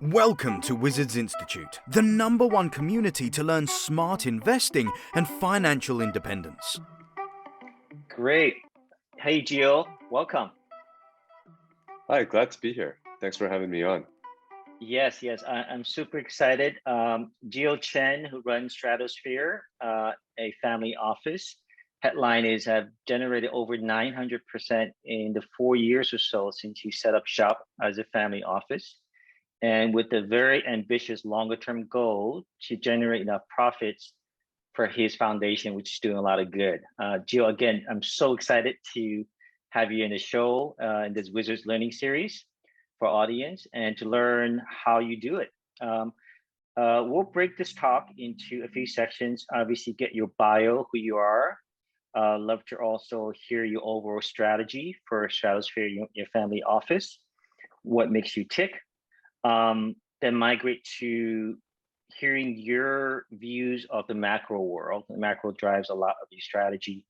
Welcome to Wizards Institute, the #1 community to learn smart investing and financial independence. Great. Hey, Geo, welcome. Hi, glad to be here. Thanks for having me on. Yes, I'm super excited. Geo Chen, who runs Stratosphere, a family office. Headline is have generated over 900% in the 4 years or so since he set up shop as a family office. And with a very ambitious longer term goal to generate enough profits for his foundation, which is doing a lot of good. Gio, again, I'm so excited to have you in the show in this Wizards Learning Series for audience and to learn how you do it. We'll break this talk into a few sections. Obviously, get your bio, who you are. Love to also hear your overall strategy for Stratosphere, your family office, what makes you tick. Then migrate to hearing your views of the macro world. The macro drives a lot of your strategy.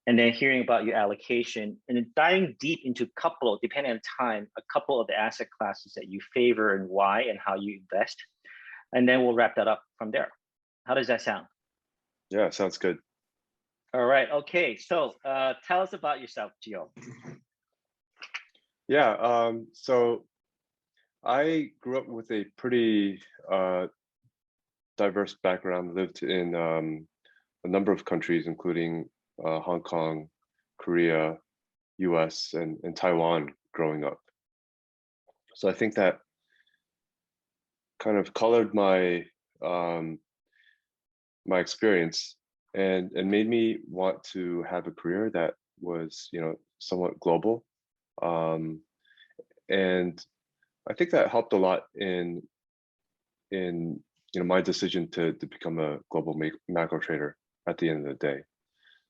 And then hearing about your allocation and then diving deep into a couple, depending on time, a couple of the asset classes that you favor and why and how you invest. And then we'll wrap that up from there. How does that sound? Yeah, sounds good. All right. Okay. So tell us about yourself, Gio. Yeah, so I grew up with a pretty diverse background, lived in a number of countries, including Hong Kong, Korea, US, and Taiwan growing up. So I think that kind of colored my my experience and made me want to have a career that was, somewhat global. And I think that helped a lot in my decision to become a global macro trader at the end of the day.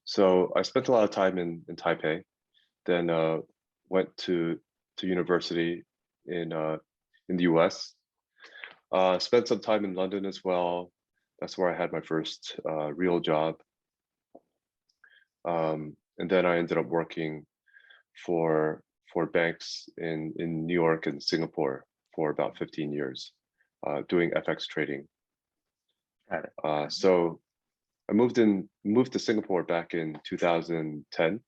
So I spent a lot of time in Taipei, then went to university in the US, spent some time in London as well. That's where I had my first real job. And then I ended up working for banks in New York and Singapore for about 15 years, doing FX trading. Got it. So I moved to Singapore back in 2010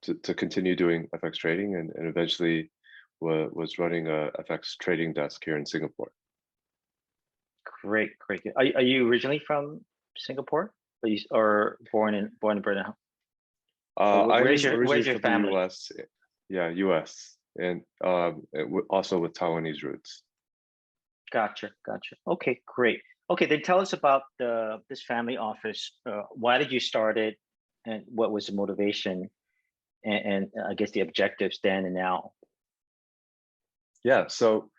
to continue doing FX trading, and eventually was running a FX trading desk here in Singapore. Great. Are you originally from Singapore, or born and bred in? I'm Where's your originally from family? the US. Yeah, US, and also with Taiwanese roots. Gotcha. Okay, great. Okay, then tell us about this family office. Why did you start it, and what was the motivation, and I guess the objectives then and now? Yeah, so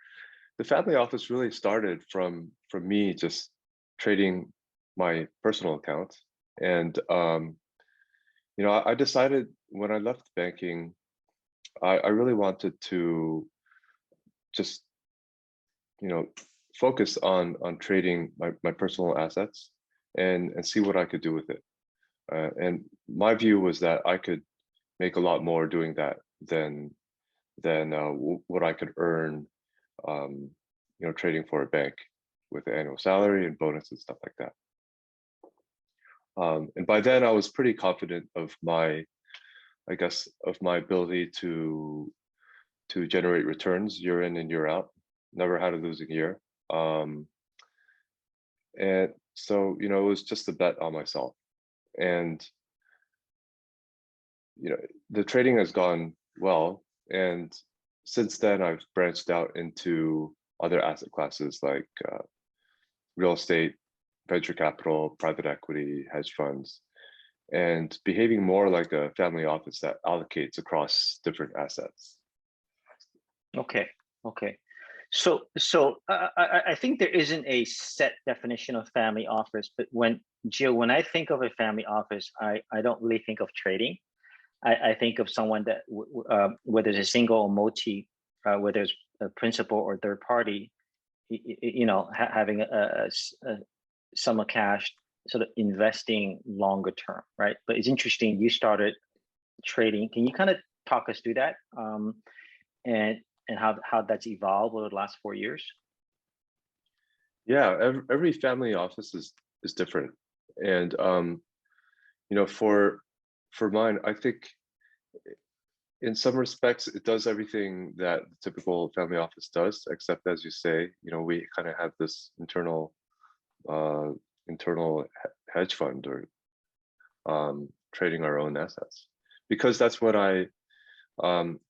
the family office really started from me just trading my personal account, and I decided when I left banking, I really wanted to just focus on trading my personal assets and see what I could do with it. And my view was that I could make a lot more doing that than what I could earn, trading for a bank with the annual salary and bonus and stuff like that. And by then I was pretty confident of my ability to generate returns year in and year out. Never had a losing year. And so, it was just a bet on myself. And, the trading has gone well. And since then, I've branched out into other asset classes like real estate, venture capital, private equity, hedge funds, and behaving more like a family office that allocates across different assets. Okay. So I think there isn't a set definition of family office, but when I think of a family office, I don't really think of trading. I think of someone that whether it's a single or multi, whether it's a principal or third party, having a sum of cash, sort of investing longer term, right? But it's interesting you started trading. Can you kind of talk us through that? And and how that's evolved over the last 4 years? Yeah, every family office is different, and for mine, I think in some respects it does everything that the typical family office does, except as you say, we kind of have this uh, internal hedge fund or trading our own assets, because that's what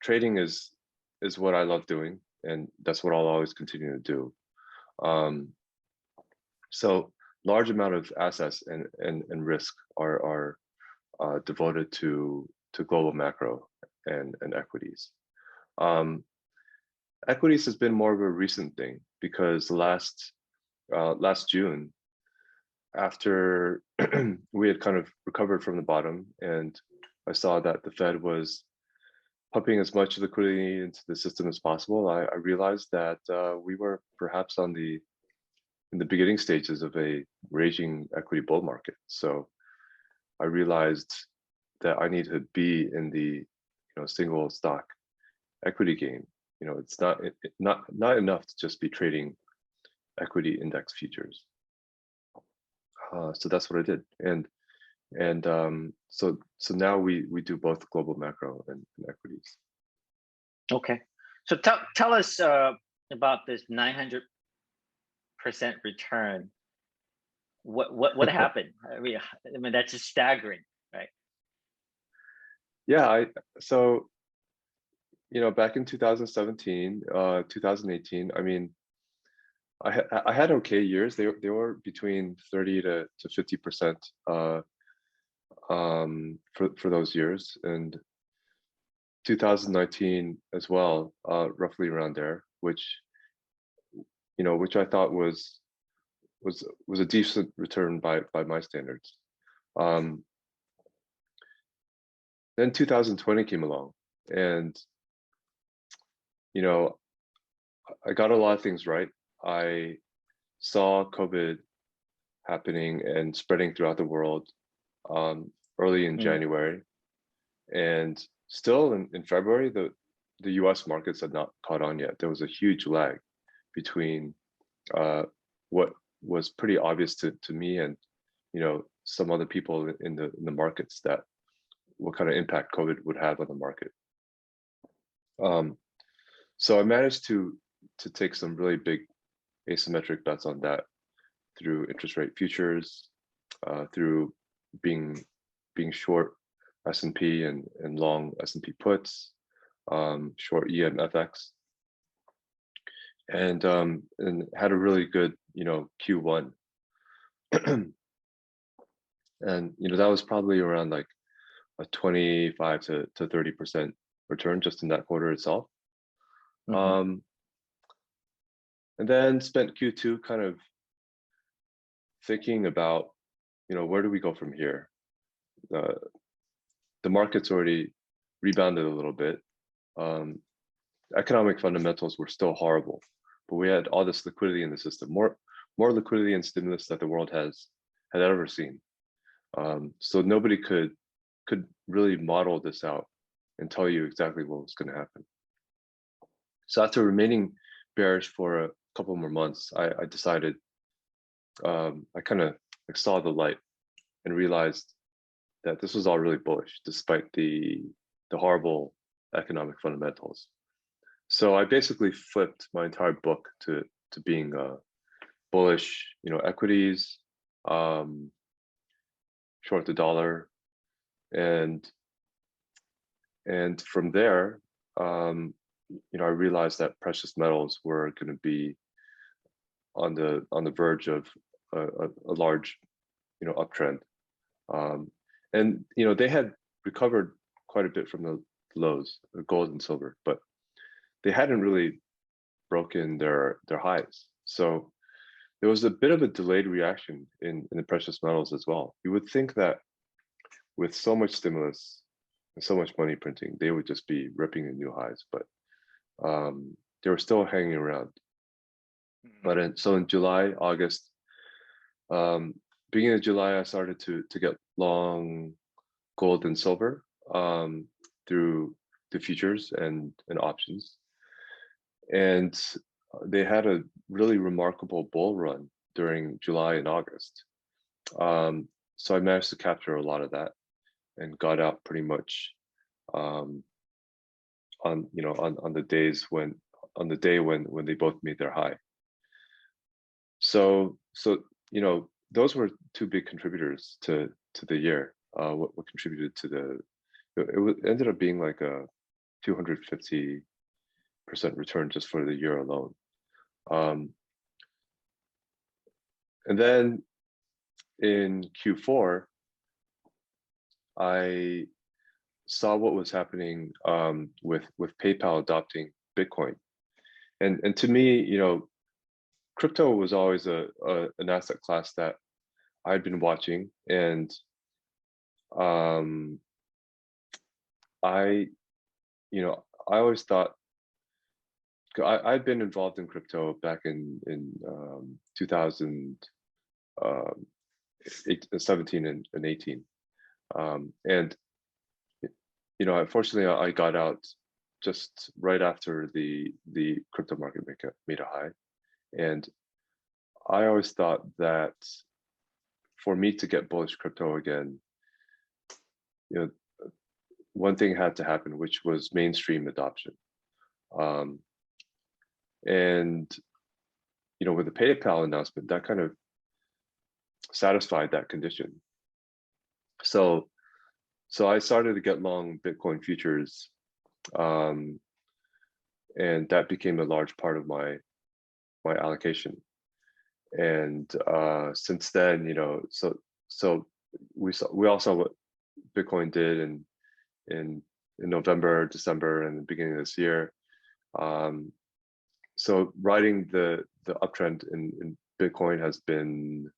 trading is what I love doing, and that's what I'll always continue to do. So large amount of assets and risk are devoted to global macro and equities. Equities has been more of a recent thing, because last June, after we had kind of recovered from the bottom, and I saw that the Fed was pumping as much liquidity into the system as possible, I realized that we were perhaps in the beginning stages of a raging equity bull market. So I realized that I need to be in the single stock equity game. It's not enough to just be trading equity index futures. So that's what I did, and so now we do both global macro and equities. Okay, so tell us about this 900% return. What happened? I mean that's just staggering, right? Yeah, so back in 2017, 2018, I mean, I had okay years. They were between 30 to 50% for those years, and 2019 as well, roughly around there, which I thought was a decent return by my standards. Then 2020 came along, and I got a lot of things right. I saw COVID happening and spreading throughout the world early in January, and still in February, the US markets had not caught on yet. There was a huge lag between what was pretty obvious to me and some other people in the markets, that what kind of impact COVID would have on the market. So I managed to take some really big asymmetric bets on that through interest rate futures, through being short S&P and long S&P puts, short EMFX, and had a really good Q1, and that was probably around like a 25 to 30% return just in that quarter itself. And then spent Q2 kind of thinking about, where do we go from here? The market's already rebounded a little bit. Economic fundamentals were still horrible, but we had all this liquidity in the system, more liquidity and stimulus that the world had ever seen. So nobody could really model this out and tell you exactly what was going to happen. So after remaining bearish for a couple more months, I decided, I kind of saw the light and realized that this was all really bullish, despite the horrible economic fundamentals. So I basically flipped my entire book to being bullish, equities, short the dollar, and from there, I realized that precious metals were going to be on the verge of a large, uptrend, and they had recovered quite a bit from the lows, gold and silver, but they hadn't really broken their highs. So there was a bit of a delayed reaction in the precious metals as well. You would think that with so much stimulus and so much money printing, they would just be ripping in new highs, but they were still hanging around. But so in July, August, beginning of July, I started to get long gold and silver through the futures and options. and they had a really remarkable bull run during July and August. So I managed to capture a lot of that and got out pretty much on on the days when on the day when they both made their high. So those were two big contributors to the year. What contributed to ended up being like a 250% return just for the year alone. And then in Q4, I saw what was happening with PayPal adopting Bitcoin, and to me, crypto was always an asset class that I'd been watching, and I always thought I'd been involved in crypto back in 2017 and 18, and unfortunately I got out just right after the crypto market made a high, and I always thought that for me to get bullish crypto again, one thing had to happen, which was mainstream adoption. And with the PayPal announcement, that kind of satisfied that condition. So I started to get long Bitcoin futures, and that became a large part of my allocation. And since then, so we all saw what Bitcoin did in November, December, and the beginning of this year. So riding the uptrend in Bitcoin has been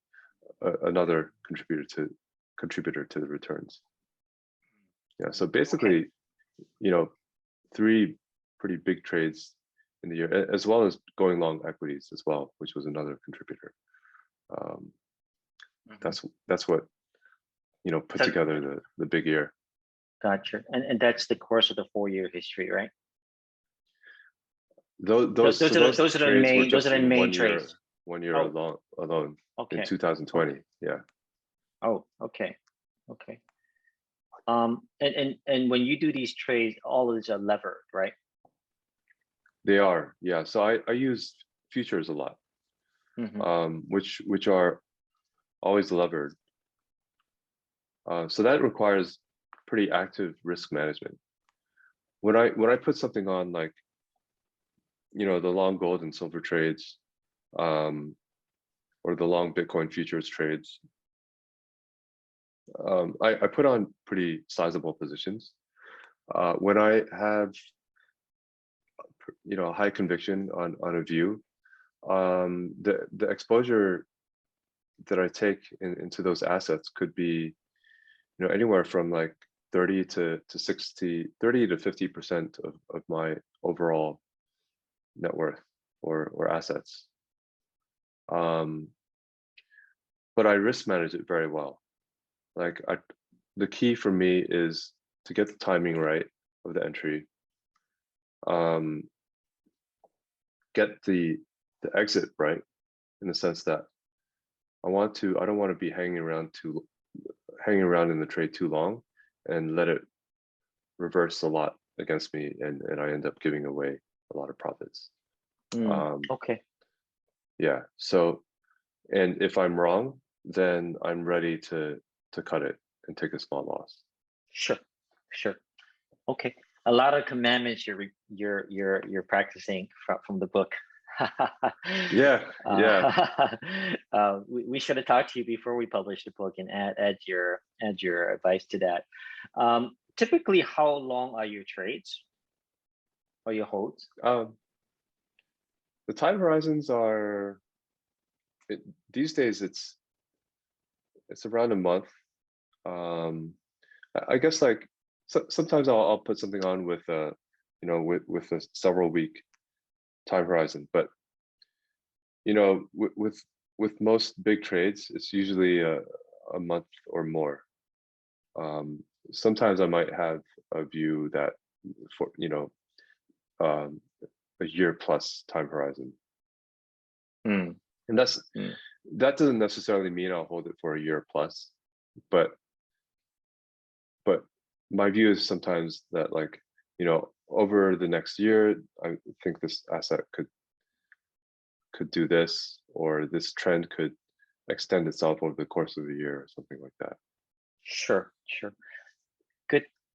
another contributor to the returns. Yeah. So basically, three pretty big trades in the year, as well as going long equities as well, which was another contributor. That's what put together the big year. Gotcha. And that's the course of the 4-year history, right? Those are the main trades. 1 year alone Okay. in 2020. Yeah. Oh, okay. And when you do these trades, all of these are levered, right? They are, yeah. So I use futures a lot, which are always levered. So that requires pretty active risk management. When I put something on, like the long gold and silver trades, or the long Bitcoin futures trades, I put on pretty sizable positions. When I have high conviction on a view, the exposure that I take into those assets could be anywhere from like 30 to 50% of my overall net worth or assets. But I risk manage it very well. Like the key for me is to get the timing right of the entry, get the exit right, in the sense that I don't want to be hanging around in the trade too long and let it reverse a lot against me, and I end up giving away a lot of profits. Okay. Yeah. So, and if I'm wrong, then I'm ready to cut it and take a small loss. Sure. Okay. A lot of commandments you're practicing from the book. Yeah. We should have talked to you before we published the book and add your advice to that. Typically, how long are your trades or your holds? The time horizons are these days it's around a month. I guess like sometimes I'll put something on with with a several week time horizon, but with most big trades, it's usually a month or more. Sometimes I might have a view that a year plus time horizon. Mm. And that doesn't necessarily mean I'll hold it for a year plus, but my view is sometimes that, like, you know, over the next year, I think this asset could do this, or this trend could extend itself over the course of a year or something like that. Sure.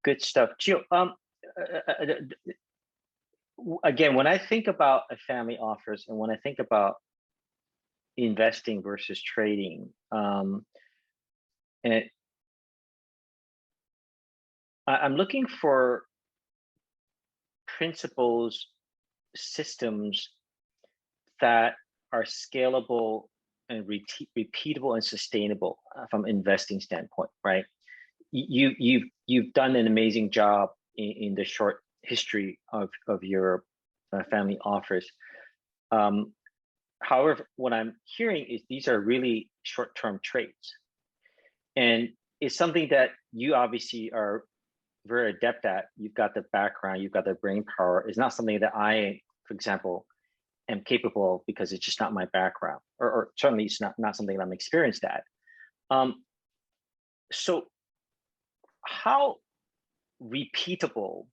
Good stuff. Gio, again, when I think about a family office and when I think about investing versus trading, and I'm looking for principles, systems that are scalable and repeatable and sustainable from investing standpoint, right? You've done an amazing job in the short history of your family office. However, what I'm hearing is these are really short-term trades, and it's something that you obviously are very adept at. You've got the background, you've got the brain power. It's not something that I, for example, am capable of, because it's just not my background, or certainly it's not something that I'm experienced at. So how repeatable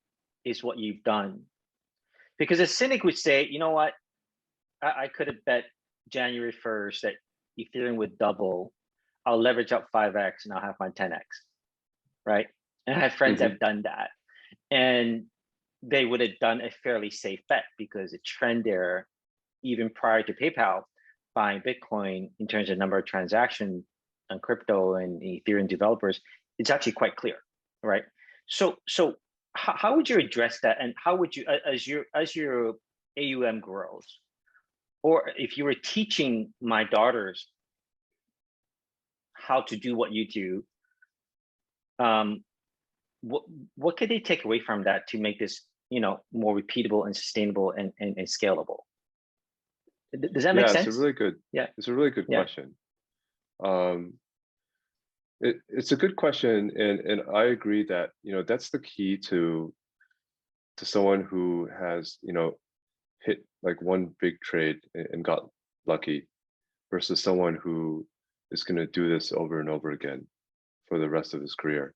is what you've done? Because a cynic would say, you know what, I could have bet January 1st that Ethereum would double. I'll leverage up 5x and I'll have my 10x, right? And I have friends that have done that. And they would have done a fairly safe bet, because the trend there, even prior to PayPal buying Bitcoin, in terms of number of transactions on crypto and Ethereum developers, it's actually quite clear, right? So how would you address that? And how would you, as your AUM grows, or if you were teaching my daughters how to do what you do, what could they take away from that to make this, you know, more repeatable and sustainable and scalable? Does that make sense? It's a really good. Yeah, it's a really good question. It's a good question, and I agree that, you know, that's the key to someone who has, you know, hit like one big trade and got lucky, versus someone who is going to do this over and over again for the rest of his career.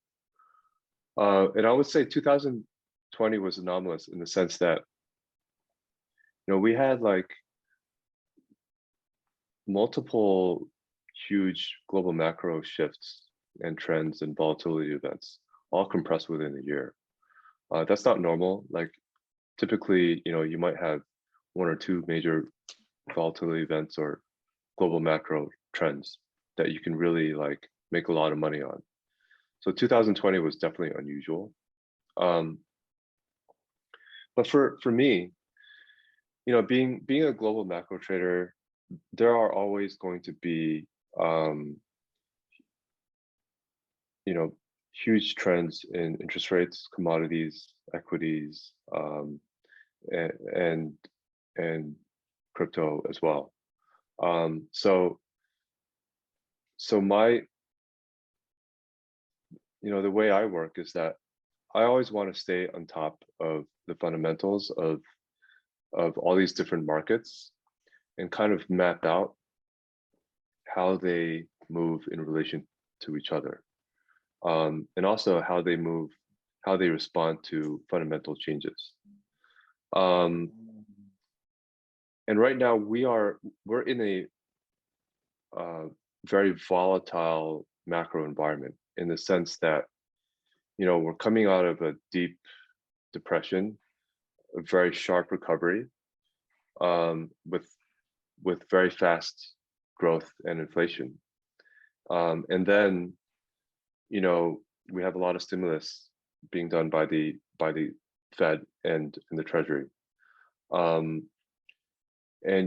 And I would say 2020 was anomalous in the sense that, you know, we had like multiple huge global macro shifts and trends and volatility events all compressed within a year. That's not normal. Like, typically, you know, you might have one or two major volatility events or global macro trends that you can really like make a lot of money on. So 2020 was definitely unusual. But for me, you know, being a global macro trader, there are always going to be, you know, huge trends in interest rates, commodities, equities, and crypto as well. So my, you know, the way I work is that I always want to stay on top of the fundamentals of all these different markets and kind of map out how they move in relation to each other, and also how they respond to fundamental changes. And right now we're in a very volatile macro environment, in the sense that, you know, we're coming out of a deep depression, a very sharp recovery, with very fast growth and inflation. And then, you know, we have a lot of stimulus being done by the Fed and the Treasury. And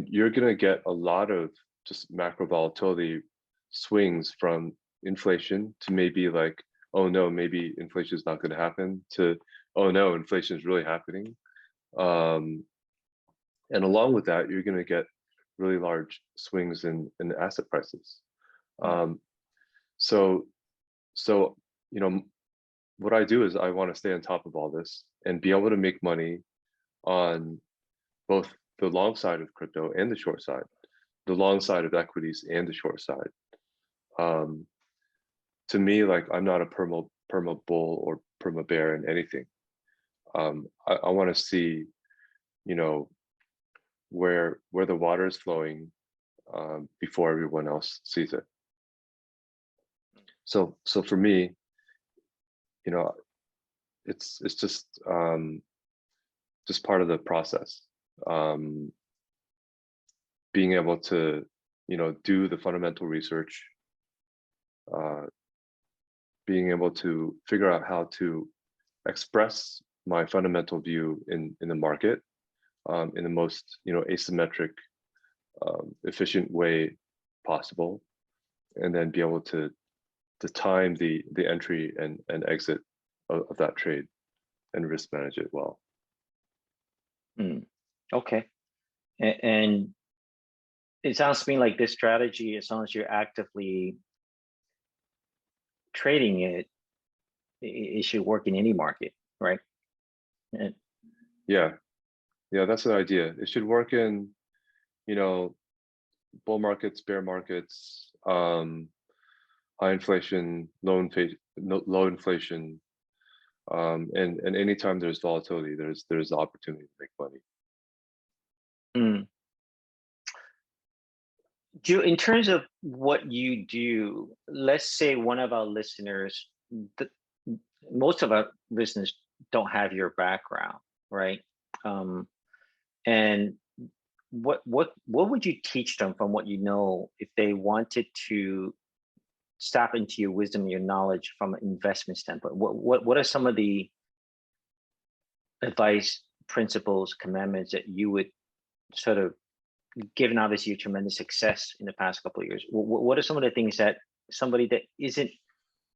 you're going to get a lot of just macro volatility swings from inflation to maybe like, oh no, maybe inflation is not going to happen, to, oh no, inflation is really happening. And along with that, you're going to get really large swings in asset prices. So, you know, what I do is I want to stay on top of all this and be able to make money on both the long side of crypto and the short side, the long side of equities and the short side. To me, like, I'm not a perma bull or perma bear in anything. I want to see, you know, where the water is flowing before everyone else sees it. So for me, you know, it's just part of the process. Being able to, you know, do the fundamental research, being able to figure out how to express my fundamental view in the market in the most, you know, asymmetric, efficient way possible, and then be able to time the entry and exit of that trade and risk manage it well. Okay. And it sounds to me like this strategy, as long as you're actively trading it, it should work in any market, right? Yeah, that's the idea. It should work in, you know, bull markets, bear markets, high inflation, low inflation, and anytime there's volatility, there's the opportunity to make money. In terms of what you do, let's say one of our listeners, most of our listeners don't have your background, right? And what would you teach them from what you know if they wanted to tap into your wisdom, your knowledge from an investment standpoint? What are some of the advice, principles, commandments that you would sort of, given obviously your tremendous success in the past couple of years, what are some of the things that somebody that isn't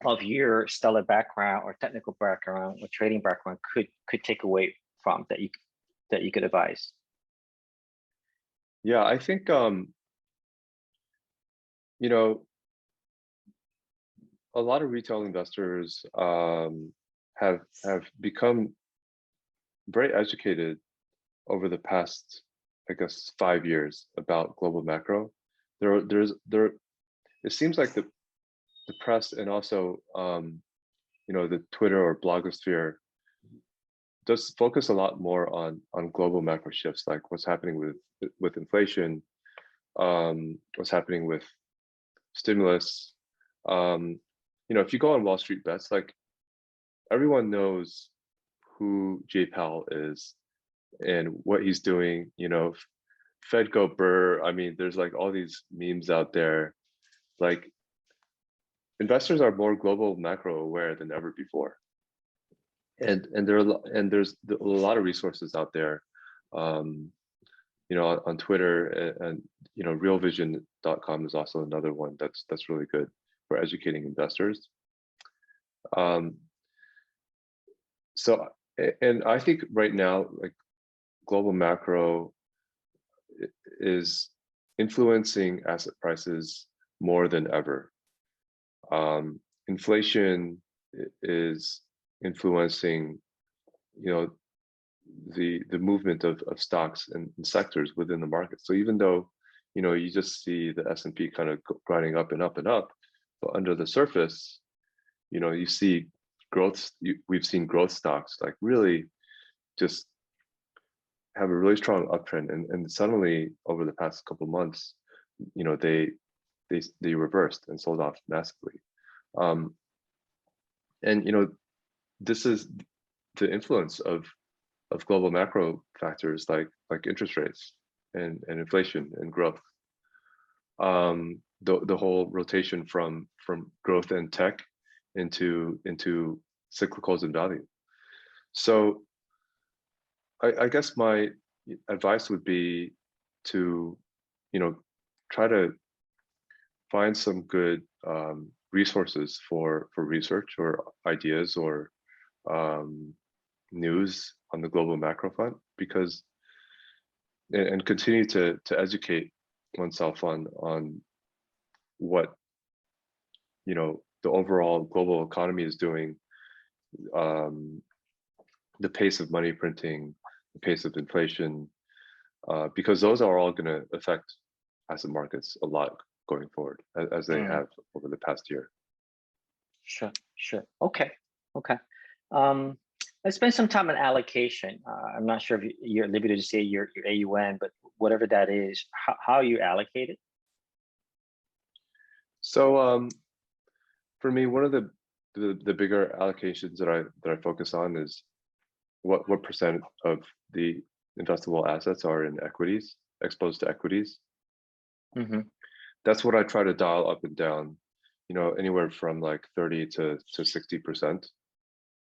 of your stellar background or technical background or trading background could take away from that you could advise? Yeah, I think you know, a lot of retail investors have become very educated over the past, I guess, 5 years about global macro. It seems like the press and also you know, the Twitter or blogosphere does focus a lot more on global macro shifts, like what's happening with inflation, what's happening with stimulus. You know, if you go on Wall Street Bets, like, everyone knows who Jay Powell is and what he's doing. You know, Fed go burr. I mean, there's like all these memes out there. Like, investors are more global macro aware than ever before, and there's a lot of resources out there. You know, on Twitter, and you know, realvision.com is also another one that's really good for educating investors. So, and I think right now, like, global macro is influencing asset prices more than ever. Inflation is influencing, you know, the movement of stocks and sectors within the market. So even though, you know, you just see the S&P kind of grinding up and up and up, but under the surface, you know, you see growth. We've seen growth stocks like really just have a really strong uptrend, and suddenly over the past couple of months, you know, they reversed and sold off massively. And you know, this is the influence of global macro factors like interest rates and inflation and growth. The whole rotation from growth and tech into cyclicals and value. So I guess my advice would be to, you know, try to find some good resources for research or ideas or news on the global macro front, because and continue to educate oneself on what, you know, the overall global economy is doing, the pace of money printing, the pace of inflation, because those are all going to affect asset markets a lot going forward, as they have over the past year. Sure. Okay. Let's spend some time on allocation. I'm not sure if you're at liberty to say your AUM, but whatever that is, how you allocate it? So for me, one of the bigger allocations that I focus on is what percent of the investable assets are in equities, exposed to equities. That's what I try to dial up and down, anywhere from like 30 to 60%,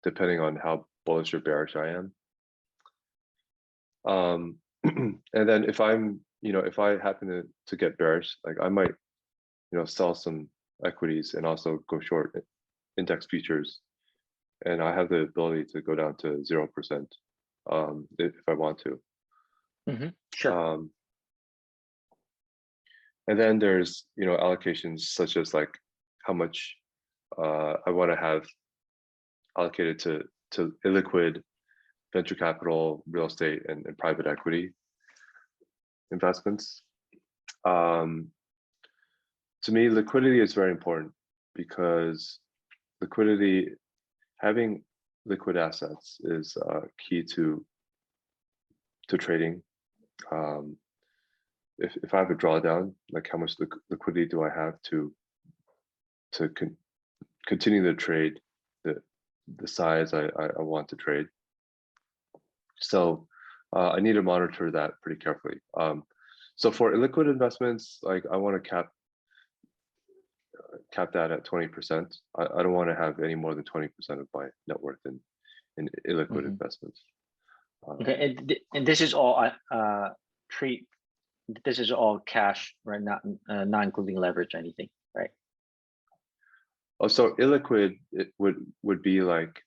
depending on how bullish or bearish I am. And then if if I happen to get bearish, like I might, sell some equities and also go short index futures. And I have the ability to go down to 0% if I want to. Sure. And then there's, allocations such as like how much I want to have allocated to illiquid venture capital, real estate, and private equity investments. To me, liquidity is very important because having liquid assets is key to trading. If I have a drawdown, like how much liquidity do I have to continue to trade the size I want to trade? So I need to monitor that pretty carefully. So for illiquid investments, like I want to cap that at 20%. I don't want to have any more than 20% of my net worth in illiquid investments. Okay, and this is all this is all cash, right? Not including leverage or anything, right? Oh, so illiquid it would be like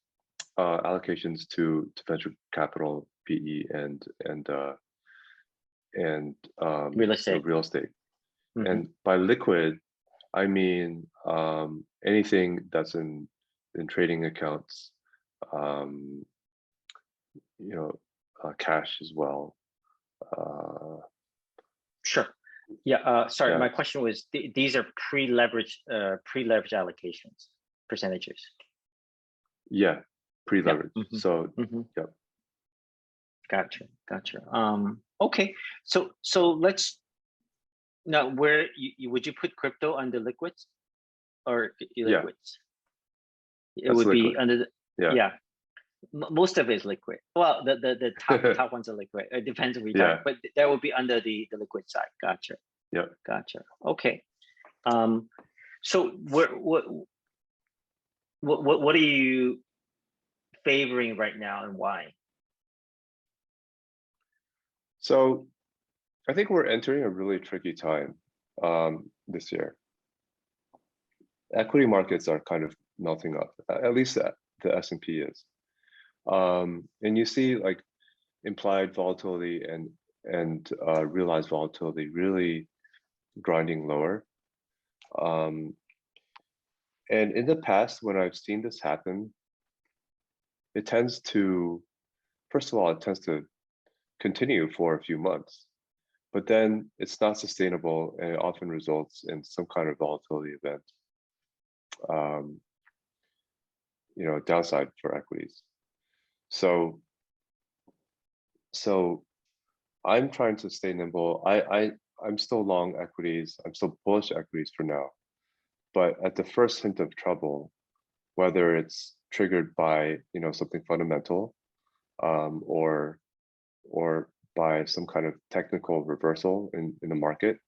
allocations to venture capital, PE, and Real estate. real estate. And by liquid, I mean anything that's in trading accounts, cash as well. Sure. Yeah. Sorry, Yeah. my question was these are pre-leverage allocations percentages. Yeah, pre-leverage. So yeah. Gotcha. Okay. So let's now where would you put crypto under liquids or illiquids? It would liquid. be under the most of it is liquid. Well, the top ones are liquid. It depends if we talk, but that would be under the liquid side. Gotcha. Yeah. Gotcha. Okay. So what are you favoring right now and why? So I think we're entering a really tricky time this year. Equity markets are kind of melting up, at least the S&P is. And you see like implied volatility and realized volatility really grinding lower. And in the past, when I've seen this happen, it tends to continue for a few months, but then it's not sustainable and it often results in some kind of volatility event, downside for equities. So I'm trying to stay nimble. I'm still long equities. I'm still bullish equities for now, but at the first hint of trouble, whether it's triggered by something fundamental, or by some kind of technical reversal in the market,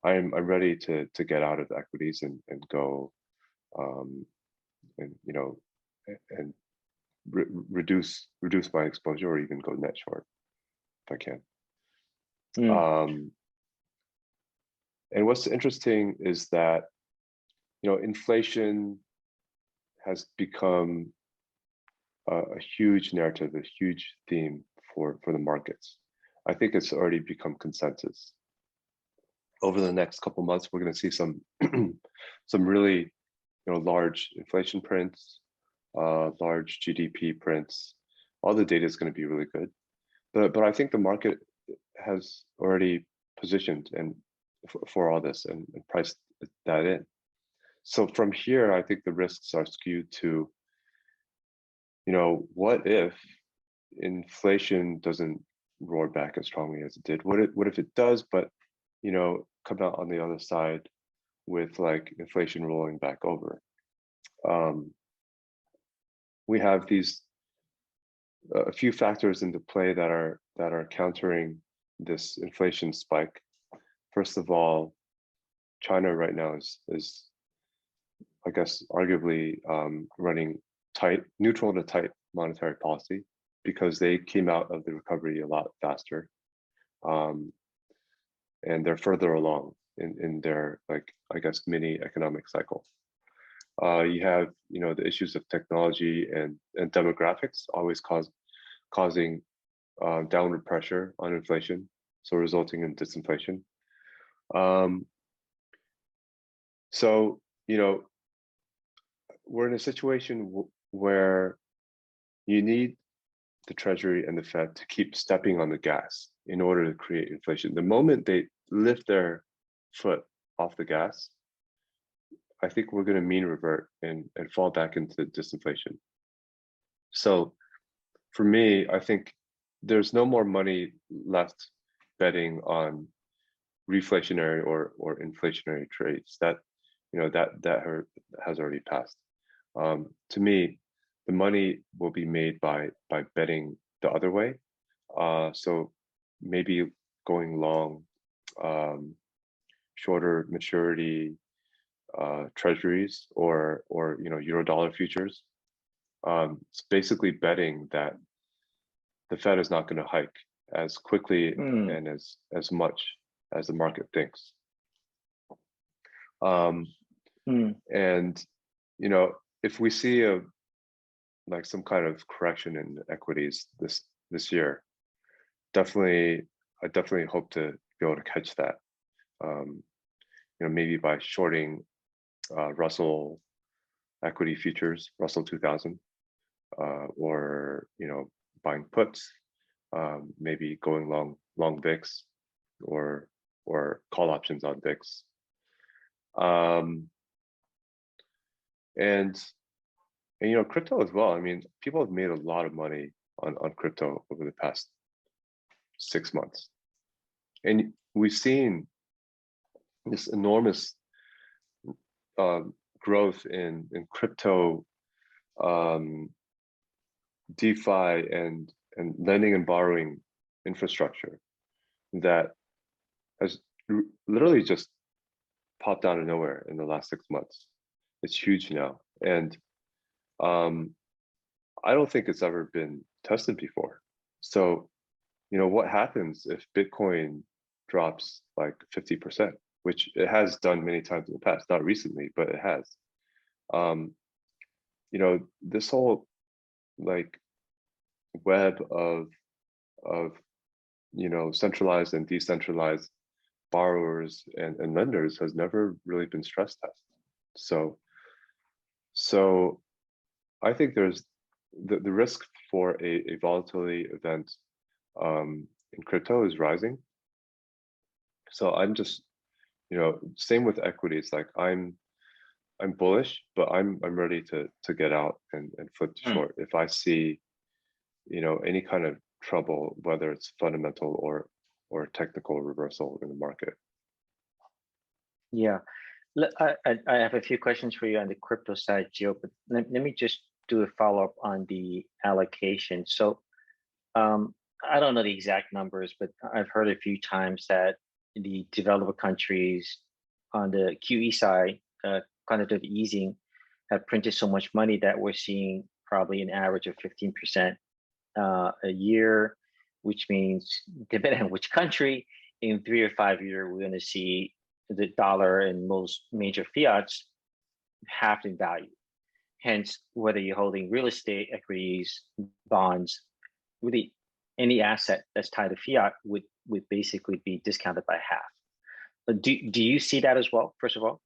I'm ready to get out of equities and go and reduce my exposure or even go net short if I can. And what's interesting is that inflation has become a huge narrative, a huge theme for the markets. I think it's already become consensus. Over the next couple of months, we're going to see some really large inflation prints, large GDP prints. All the data is going to be really good, but I think the market has already positioned and for all this and priced that in. So from here, I think the risks are skewed to, what if inflation doesn't roar back as strongly as it did? What if it does, but come out on the other side with like inflation rolling back over? We have these a few factors into play that are countering this inflation spike. First of all, China right now is I guess arguably running neutral to tight monetary policy because they came out of the recovery a lot faster, and they're further along in their I guess mini economic cycle. You have the issues of technology and demographics always causing downward pressure on inflation, so resulting in disinflation. So we're in a situation where you need the Treasury and the Fed to keep stepping on the gas in order to create inflation. The moment they lift their foot off the gas, I think we're going to mean revert and fall back into disinflation. So for me, I think there's no more money left betting on reflationary or inflationary trades. That has already passed. To me, the money will be made by betting the other way. So maybe going long, shorter maturity treasuries or Eurodollar futures. It's basically betting that the Fed is not going to hike as quickly and as much as the market thinks. And if we see some kind of correction in equities this year, I definitely hope to be able to catch that. Maybe by shorting Russell equity futures, Russell 2000, or buying puts, maybe going long VIX or call options on VIX. And crypto as well. I mean, people have made a lot of money on crypto over the past 6 months, and we've seen this enormous growth in crypto, DeFi and lending and borrowing infrastructure that has literally just popped out of nowhere in the last 6 months. It's huge now, and I don't think it's ever been tested before. So, what happens if Bitcoin drops like 50%, which it has done many times in the past, not recently, but it has. This whole web of centralized and decentralized borrowers and lenders has never really been stress tested. So I think there's the risk for a volatility event in crypto is rising. So I'm just, same with equities. Like I'm bullish, but I'm ready to get out and flip to short if I see, any kind of trouble, whether it's fundamental or technical reversal in the market. Yeah, I have a few questions for you on the crypto side, Geo, but let me just do a follow-up on the allocation. So I don't know the exact numbers, but I've heard a few times that the developed countries on the QE side, quantitative easing, have printed so much money that we're seeing probably an average of 15% a year, which means depending on which country, in 3 or 5 years, we're going to see the dollar and most major fiats half in value. Hence, whether you're holding real estate, equities, bonds, really any asset that's tied to fiat would basically be discounted by half. But do you see that as well, first of all?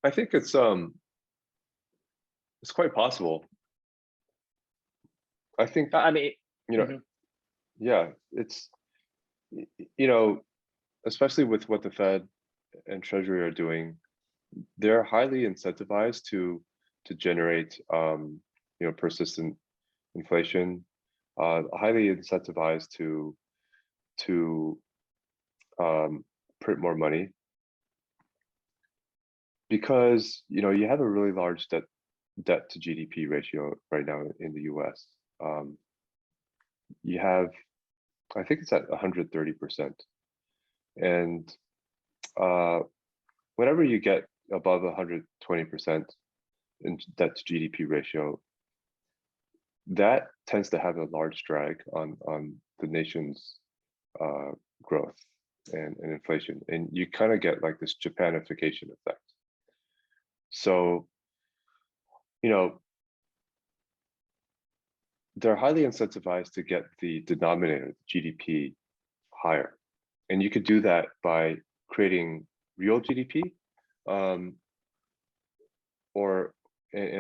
I think it's quite possible. I think Yeah, it's, you know, especially with what the Fed and Treasury are doing, they're highly incentivized to generate persistent inflation, highly incentivized to print more money because you have a really large debt to GDP ratio right now in the US. You have, I think it's at 130%, and whenever you get above 120% in debt to GDP ratio, that tends to have a large drag on the nation's growth and inflation, and you kind of get like this Japanification effect. So, they're highly incentivized to get the denominator, GDP, higher, and you could do that by creating real GDP, and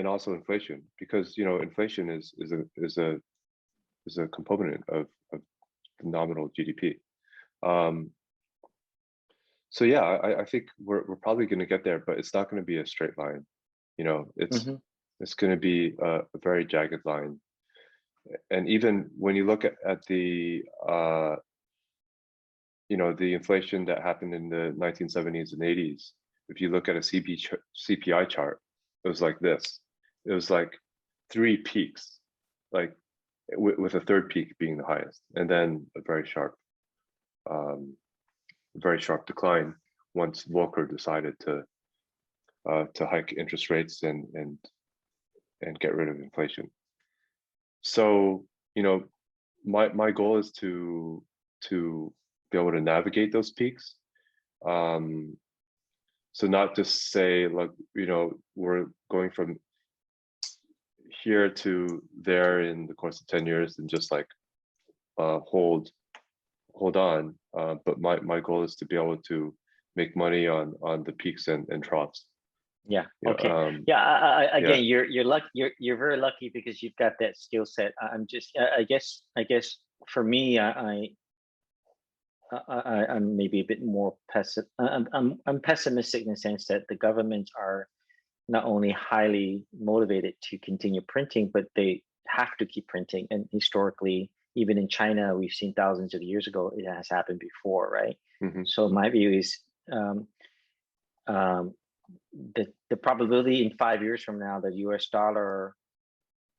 also inflation, because inflation is a component of the nominal GDP. So yeah, I think we're probably going to get there, but it's not going to be a straight line. It's going to be a very jagged line, and even when you look at the the inflation that happened in the 1970s and 80s, if you look at a CPI chart, it was like this. It was like 3 peaks, like with a third peak being the highest, and then a very sharp decline once Volcker decided to hike interest rates and get rid of inflation. So my goal is to be able to navigate those peaks. So not just say, like, we're going from here to there in the course of 10 years and just like hold on. But my goal is to be able to make money on the peaks and troughs. Yeah. Okay. Again, you're lucky. You're very lucky because you've got that skill set. I'm just. I guess. For me, I'm maybe a bit more I'm pessimistic in the sense that the governments are not only highly motivated to continue printing, but they have to keep printing. And historically, even in China, we've seen thousands of years ago, it has happened before, right? So my view is the probability in 5 years from now, the US dollar,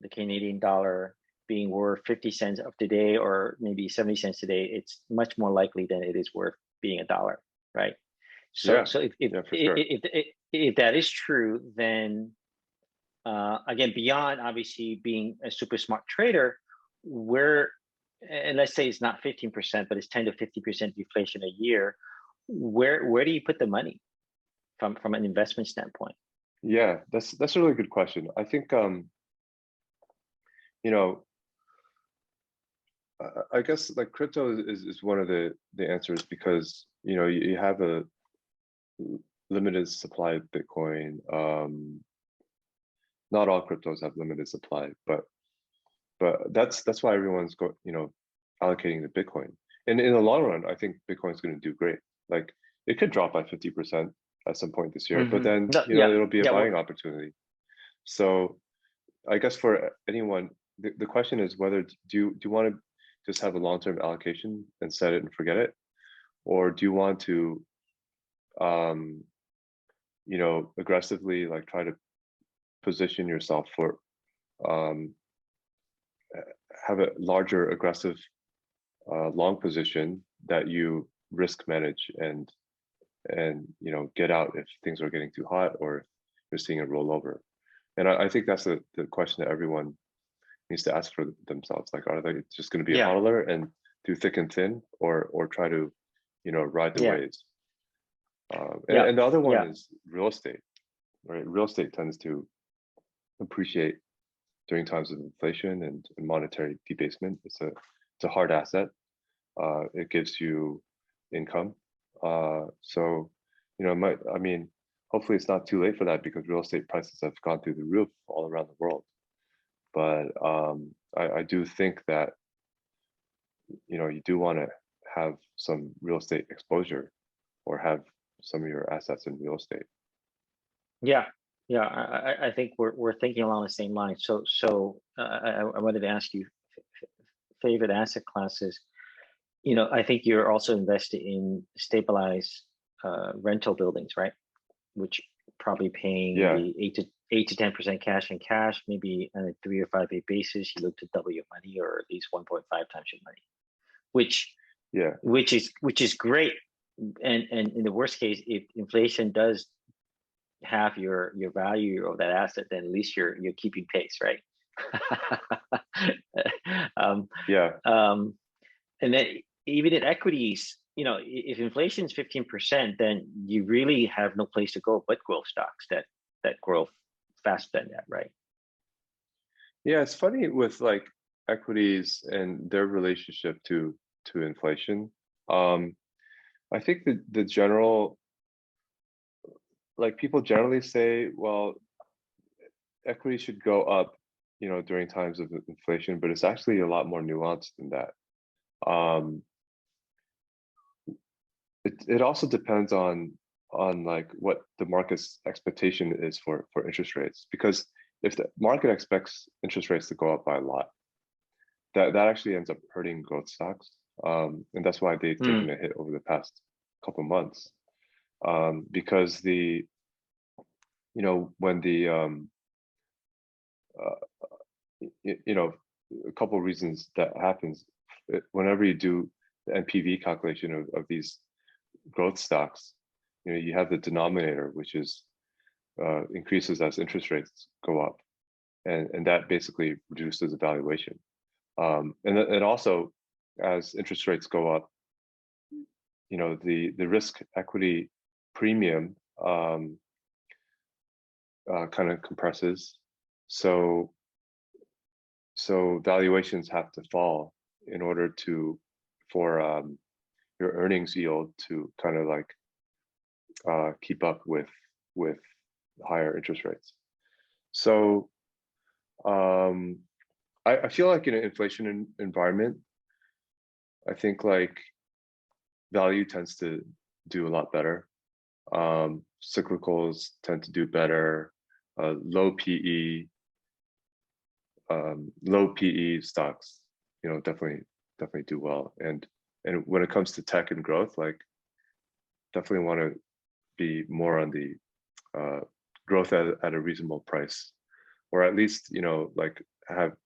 the Canadian dollar being worth 50 cents of today, or maybe 70 cents today, it's much more likely than it is worth being $1, right? So if that is true, then again, beyond obviously being a super smart trader, and let's say it's not 15%, but it's 10 to 50% deflation a year, where do you put the money from an investment standpoint? Yeah, that's a really good question. I think I guess like crypto is one of the answers, because you have a limited supply of Bitcoin. Not all cryptos have limited supply, but that's why everyone's allocating to Bitcoin. And in the long run, I think Bitcoin's going to do great. Like, it could drop by 50% at some point this year, but then it'll be a buying opportunity. So I guess for anyone, the question is whether do you want to just have a long-term allocation and set it and forget it, or do you want to aggressively like try to position yourself for have a larger aggressive long position that you risk manage and get out if things are getting too hot or you're seeing a rollover. And I think that's the question that everyone needs to ask for themselves. Like, are they just going to be a hodler and do thick and thin, or try to ride the waves? And the other one is real estate, right? Real estate tends to appreciate during times of inflation and monetary debasement. It's a hard asset. It gives you income. So hopefully it's not too late for that, because real estate prices have gone through the roof all around the world. But I do think that you do want to have some real estate exposure or have some of your assets in real estate. Yeah, yeah. I think we're thinking along the same lines. So I wanted to ask you favorite asset classes. I think you're also invested in stabilized rental buildings, right? Which probably paying Yeah, the 8 to 10% cash and cash, maybe on a 3 or 5 year basis, you look to double your money or at least 1.5 times your money, which yeah, which is great. And in the worst case, if inflation does have your value of that asset, then at least you're keeping pace, right? um, yeah. um, and then even in equities, if inflation is 15%, then you really have no place to go but growth stocks that grow faster than that, right? Yeah, it's funny with like equities and their relationship to inflation. I think the general, like people generally say, well, equity should go up, during times of inflation, but it's actually a lot more nuanced than that. Um, it also depends on like what the market's expectation is for interest rates, because if the market expects interest rates to go up by a lot, that actually ends up hurting growth stocks, and that's why they've taken a hit over the past couple months, because when the a couple of reasons that happens whenever you do the NPV calculation of these growth stocks, you have the denominator, which is increases as interest rates go up, and that basically reduces the valuation, and also as interest rates go up, the risk equity premium kind of compresses, so valuations have to fall in order for your earnings yield to kind of like keep up with higher interest rates. So I feel like in an inflation environment, I think like value tends to do a lot better. Cyclicals tend to do better. Low PE stocks, definitely do well. And when it comes to tech and growth, like definitely want to be more on the growth at a reasonable price, or at least like have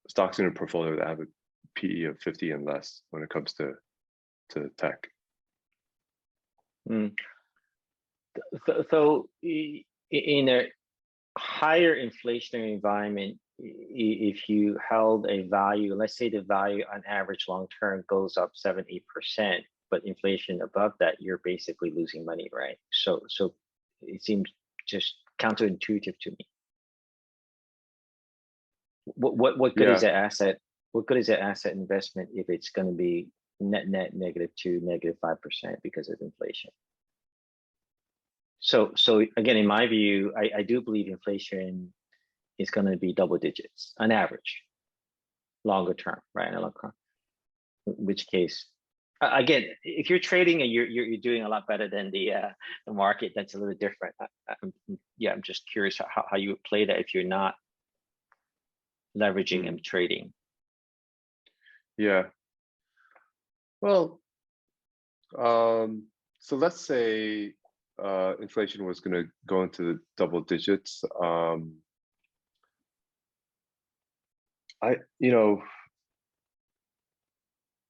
stocks in a portfolio that have a PE of 50 and less when it comes to tech. So in a higher inflationary environment, if you held a value, let's say the value on average long term goes up 7-8%, but inflation above that, you're basically losing money, right? So it seems just counterintuitive to me. What good is that asset? What good is that asset investment if it's going to be net -2, -5% because of inflation? So again, in my view, I do believe inflation is going to be double digits on average, longer term, right? In which case, again, if you're trading and you're doing a lot better than the market, that's a little different. I'm just curious how you would play that if you're not leveraging and trading. Yeah. Well, so let's say inflation was going to go into the double digits.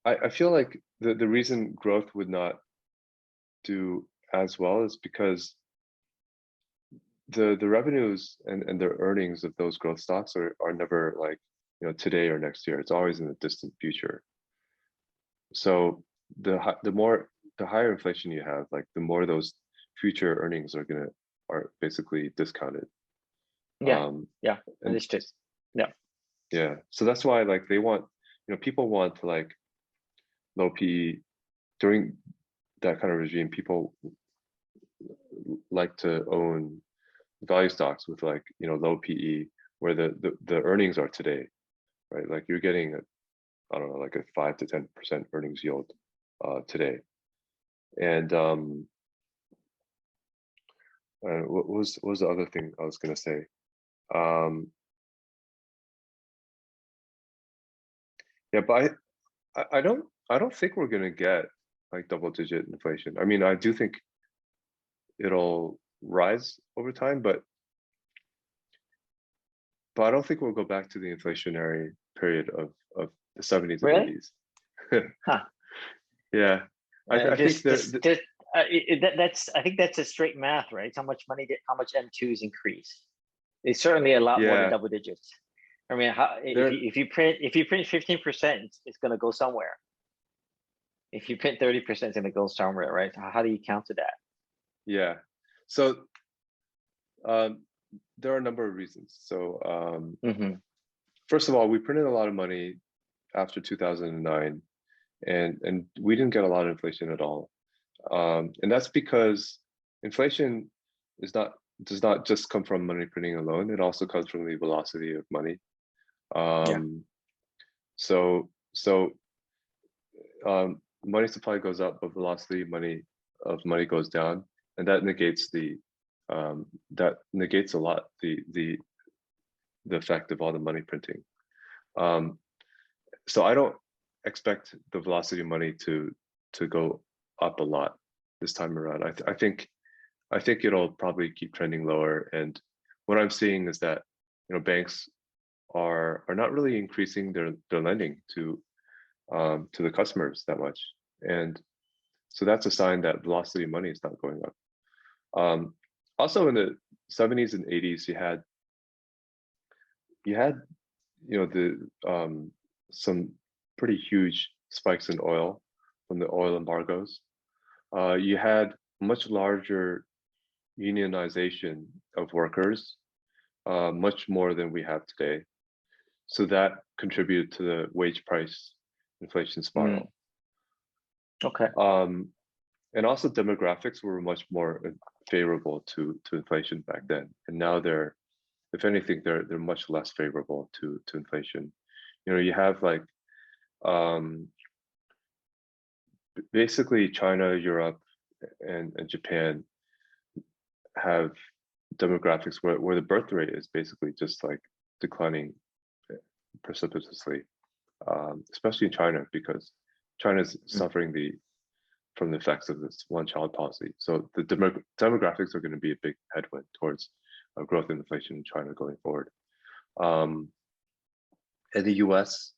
I feel like the reason growth would not do as well is because the revenues and the earnings of those growth stocks are never like today or next year. It's always in the distant future. So the higher inflation you have, like the more those future earnings are basically discounted. Understood. Yeah, so that's why like they want, people want to like low PE during that kind of regime. People like to own value stocks with like low PE where the earnings are today, right? Like you're getting I don't know, like a 5 to 10% earnings yield today. And what was the other thing I was going to say? Yeah, but I don't think we're going to get like double-digit inflation. I mean, I do think it'll rise over time, but I don't think we'll go back to the inflationary period of the 70s and Really? 80s. Huh. Yeah, I think That's I think that's a straight math, right? How much M2s increase? It's certainly a lot more than yeah, double digits. I mean, there if you print 15%, it's going to go somewhere. If you print 30%, it's going to go somewhere, right? How do you counter that? yeah. So there are a number of reasons. So first of all, we printed a lot of money after 2009, and we didn't get a lot of inflation at all. And that's because inflation does not just come from money printing alone. It also comes from the velocity of money. So money supply goes up, but velocity of money goes down, and that negates a lot the effect of all the money printing. So I don't expect the velocity of money to go up a lot this time around. I think it'll probably keep trending lower. And what I'm seeing is that banks are not really increasing their lending to the customers that much, and so that's a sign that velocity of money is not going up. Also, in the 70s and 80s, you had some pretty huge spikes in oil from the oil embargoes. You had much larger unionization of workers, much more than we have today. So that contributed to the wage price inflation spiral. Okay. And also demographics were much more favorable to inflation back then, and now they're, if anything, they're much less favorable to inflation. You have like basically China, Europe, and Japan have demographics where the birth rate is basically just like declining precipitously, especially in China, because China's suffering from the effects of this one-child policy. So the demographics are going to be a big headwind towards growth in inflation in China going forward. In the U.S.,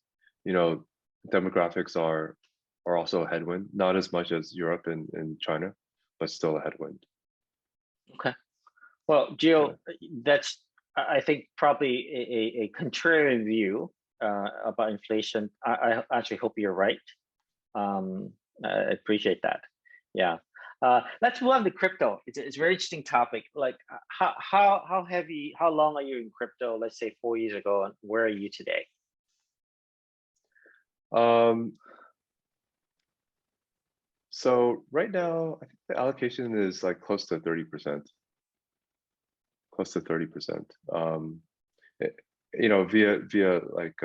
demographics are also a headwind, not as much as Europe and China, but still a headwind. Okay. Well, Geo, that's, I think, probably a contrarian view about inflation. I actually hope you're right. I appreciate that. Yeah. Let's move on to crypto. It's a very interesting topic. Like, how long are you in crypto? Let's say 4 years ago, and where are you today? So right now, I think the allocation is like close to 30%. Close to 30%. Via like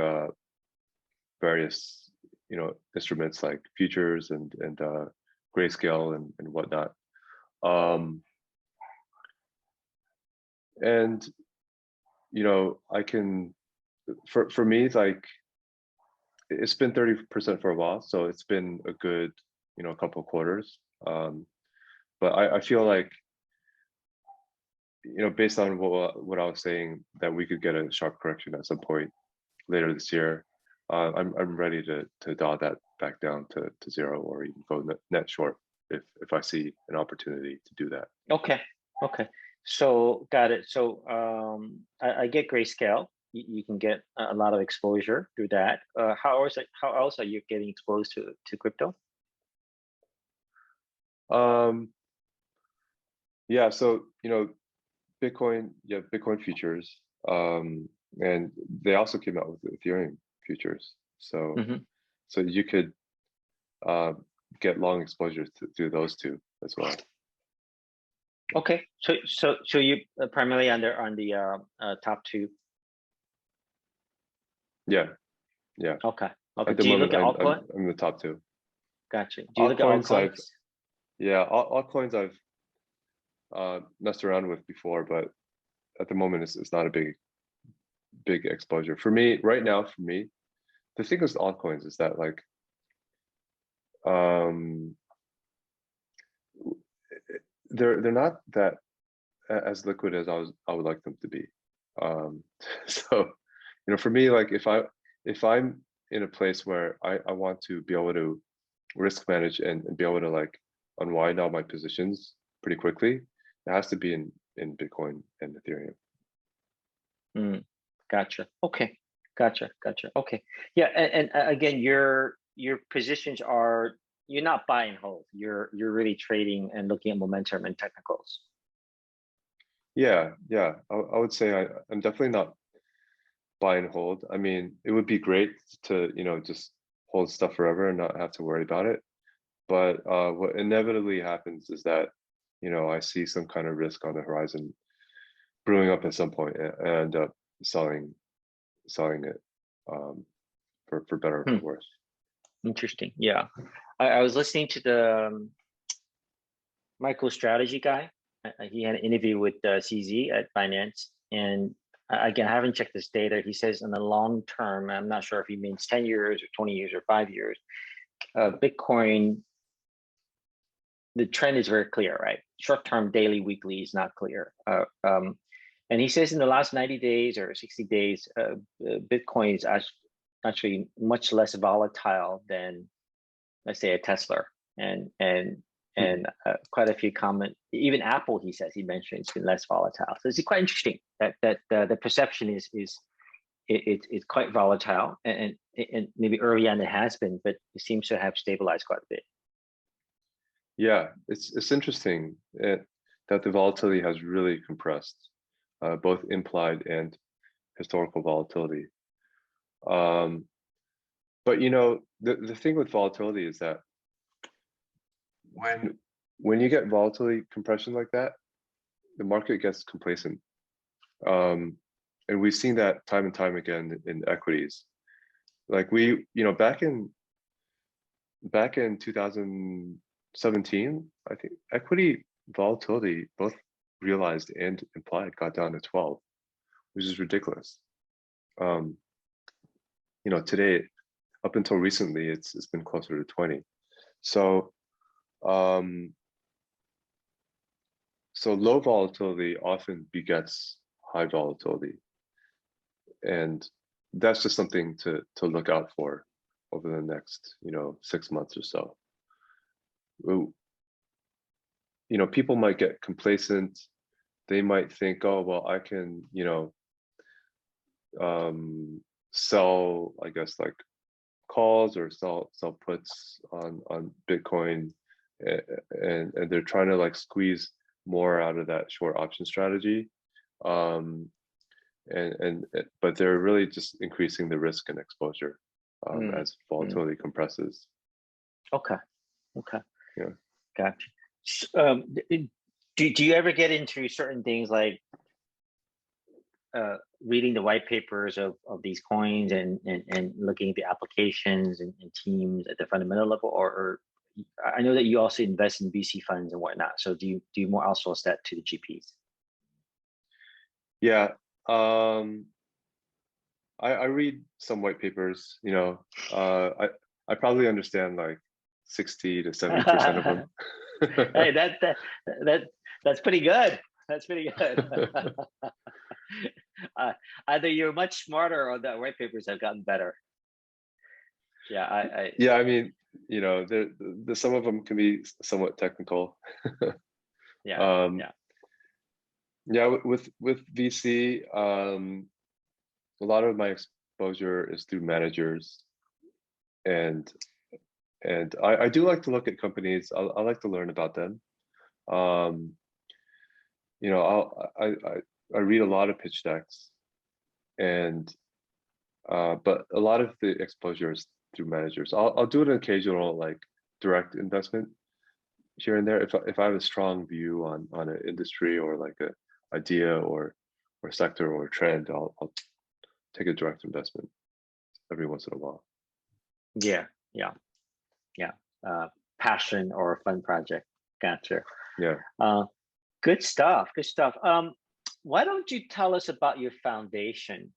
various instruments like futures and grayscale and whatnot. And I can, for me, like, it's been 30% for a while, so it's been a good couple of quarters. But I feel like based on what I was saying, that we could get a sharp correction at some point later this year. I'm ready to dial that back down to zero, or even go net short if I see an opportunity to do that. Okay. So got it. So I get grayscale. You can get a lot of exposure through that. How else are you getting exposed to crypto? Yeah, so Bitcoin, Bitcoin futures, and they also came out with Ethereum futures. So so you could get long exposure through those two as well. Okay, so you primarily on the top two. Yeah. Yeah. Okay. Okay. At the Do you look moment, at I'm altcoin? I'm in the top two. Gotcha. Do you look at Altcoins, altcoins? altcoins I've messed around with before, but at the moment it's not a big exposure for me right now. For me, the thing with altcoins is that like um they're not that as liquid as I would like them to be. So for me, like if I'm in a place where I want to be able to risk manage and be able to like unwind all my positions pretty quickly, it has to be in Bitcoin and Ethereum. Mm, gotcha. Okay. Gotcha. Gotcha. Okay. Yeah. And again, your positions are, you're not buy and hold. You're really trading and looking at momentum and technicals. Yeah, I would say I'm definitely not buy and hold. I mean, it would be great to just hold stuff forever and not have to worry about it. But what inevitably happens is that I see some kind of risk on the horizon brewing up at some point, and I end up selling it for better or Hmm. for worse. Interesting. Yeah. I was listening to the MicroStrategy guy. He had an interview with CZ at Finance. And again, I haven't checked this data. He says in the long term, I'm not sure if he means 10 years or 20 years or 5 years, Bitcoin, the trend is very clear, right? Short term, daily, weekly is not clear. And he says in the last 90 days or 60 days, Bitcoin is actually much less volatile than, let's say, a Tesla. And quite a few even Apple, he mentioned it's been less volatile. So it's quite interesting that the perception is it's quite volatile, and maybe early on it has been, but it seems to have stabilized quite a bit. Yeah, it's interesting that the volatility has really compressed, both implied and historical volatility. But the thing with volatility is that when you get volatility compression like that, the market gets complacent. And we've seen that time and time again in equities. Like back in 2017, I think equity volatility, both realized and implied, got down to 12, which is ridiculous. Today, up until recently, it's been closer to 20. So low volatility often begets high volatility, and that's just something to look out for over the next 6 months or so. People might get complacent. They might think, oh well, I can sell, I guess, like calls or sell puts on Bitcoin, and they're trying to like squeeze more out of that short option strategy, but they're really just increasing the risk and exposure as volatility compresses. Okay. Yeah. Gotcha. Do you ever get into certain things like reading the white papers of these coins and looking at the applications and teams at the fundamental level, or I know that you also invest in VC funds and whatnot. So do you more outsource that to the GPs? Yeah, I read some white papers. I probably understand like 60 to 70% of them. Hey, that's pretty good. That's pretty good. Either you're much smarter or the white papers have gotten better. Yeah, I mean, the some of them can be somewhat technical. Yeah. With VC, a lot of my exposure is through managers, and I do like to look at companies. I like to learn about them. I read a lot of pitch decks, and but a lot of the exposure is through managers. I'll do an occasional like direct investment here and there if I have a strong view on an industry or like a idea or sector or trend. I'll take a direct investment. every once in a while. Yeah, passion or a fun project. Gotcha. Yeah. Good stuff. Good stuff. Why don't you tell us about your foundation,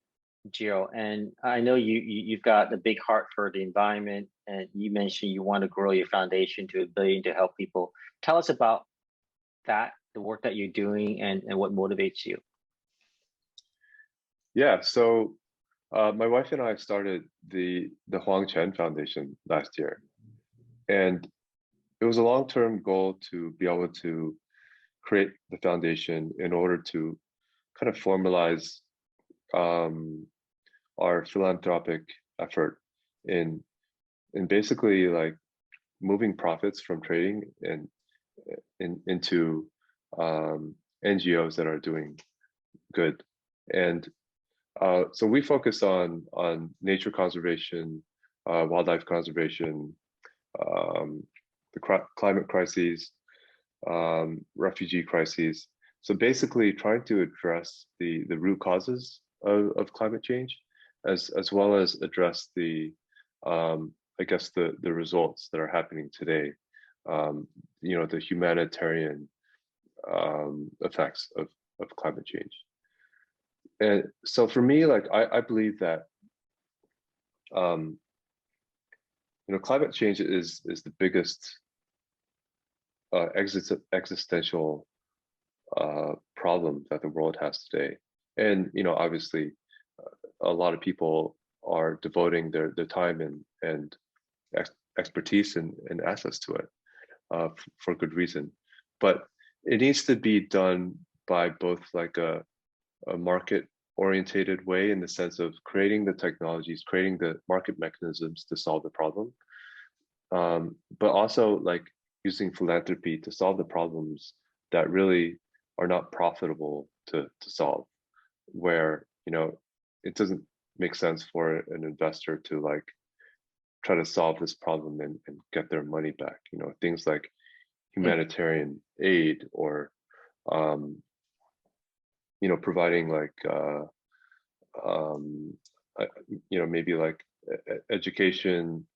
Geo? And I know you've got a big heart for the environment, and you mentioned you want to grow your foundation to $1 billion to help people. Tell us about that, the work that you're doing, and what motivates you. Yeah. So my wife and I started the Huang Chen Foundation last year, and it was a long-term goal to be able to create the foundation in order to kind of formalize our philanthropic effort in basically like moving profits from trading and into NGOs that are doing good. And so we focus on nature conservation, wildlife conservation, the climate crises, refugee crises. So basically trying to address the root causes of climate change, as well as address the I guess the results that are happening today, the humanitarian effects of climate change. And so for me, like I believe that climate change is the biggest existential problem that the world has today. And obviously a lot of people are devoting their time and expertise and access to it for good reason. But it needs to be done by both like a market orientated way, in the sense of creating the technologies, creating the market mechanisms to solve the problem, but also like using philanthropy to solve the problems that really are not profitable to solve, where it doesn't make sense for an investor to like try to solve this problem and get their money back. Things like humanitarian aid, or providing like maybe like education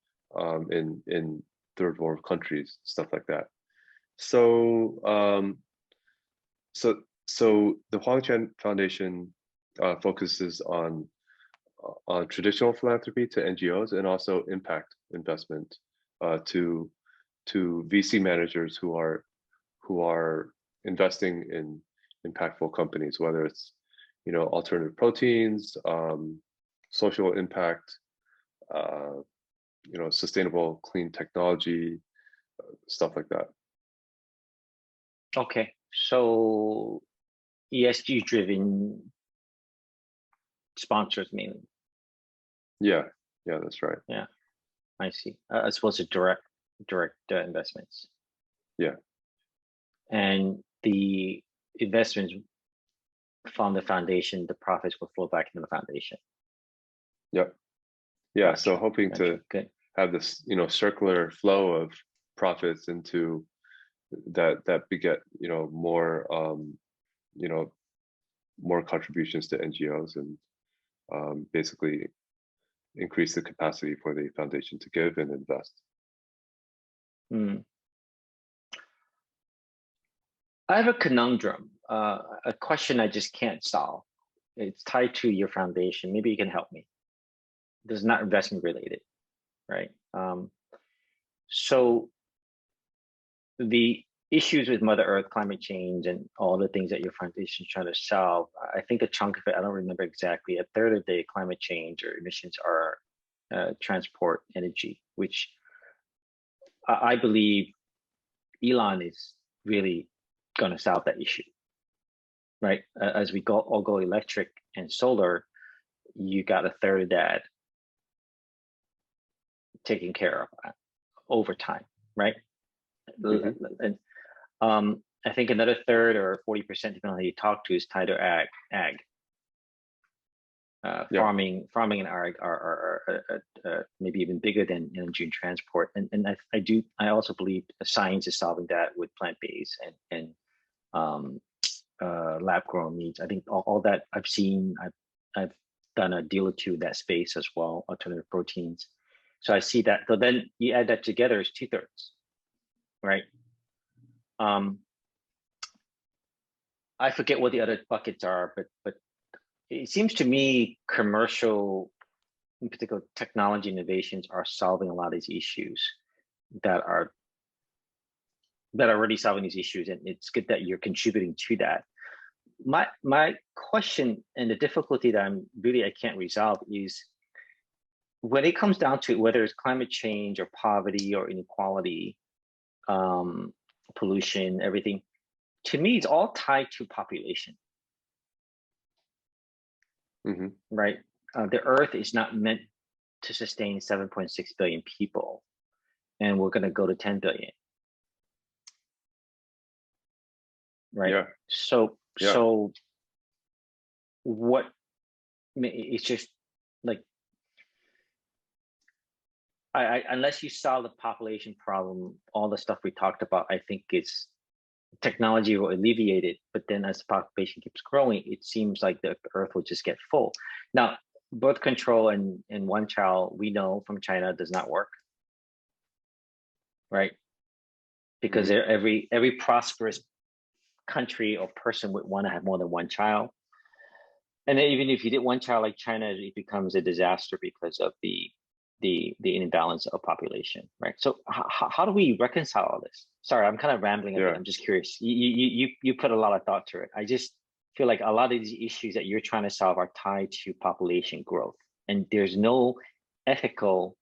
in third world countries, stuff like that. So so the Huang Chen Foundation focuses on traditional philanthropy to NGOs, and also impact investment to VC managers who are investing in impactful companies, whether it's alternative proteins, social impact, sustainable clean technology, stuff like that. Okay, so ESG driven sponsors mainly. Yeah, that's right. Yeah, I see. As opposed to direct investments. Yeah. And the investments from the foundation, the profits will flow back into the foundation. Yep. Yeah. Gotcha. So hoping to have this, circular flow of profits into that beget, more, more contributions to NGOs, and basically increase the capacity for the foundation to give and invest. I have a conundrum, a question I just can't solve. It's tied to your foundation. Maybe you can help me. This is not investment related, right? So the issues with Mother Earth, climate change, and all the things that your foundation is trying to solve, I think a chunk of it, I don't remember exactly, 1/3 of the climate change or emissions are transport energy, which I believe Elon is really going to solve that issue, right? As we all go electric and solar, you got 1/3 of that taken care of over time, right? And I think another 1/3 or 40%, depending on who you talk to, is tied to ag. Farming and ag are maybe even bigger than energy and transport. And I also believe science is solving that with plant-based and lab-grown meats. I think all that I've seen, I've done a deal or two in that space as well, alternative proteins. So I see that. So then you add that together, it's 2/3, right? I forget what the other buckets are, but it seems to me commercial, in particular technology innovations, are solving a lot of these issues that are already solving these issues, and it's good that you're contributing to that. My question and the difficulty that I can't resolve is when it comes down to whether it's climate change or poverty or inequality, pollution, everything. To me, it's all tied to population, right? The Earth is not meant to sustain 7.6 billion people, and we're going to go to 10 billion, right? Yeah. So what? It's just like unless you solve the population problem, all the stuff we talked about, I think it's technology will alleviate it, but then as the population keeps growing, it seems like the Earth will just get full. Now, birth control and one child, we know from China, does not work, right? Because every prosperous country or person would want to have more than one child. And then even if you did one child like China, it becomes a disaster because of the imbalance of population, right? So how do we reconcile all this? Sorry, I'm kind of rambling a bit. I'm just curious. You put a lot of thought to it. I just feel like a lot of these issues that you're trying to solve are tied to population growth, and there's no ethical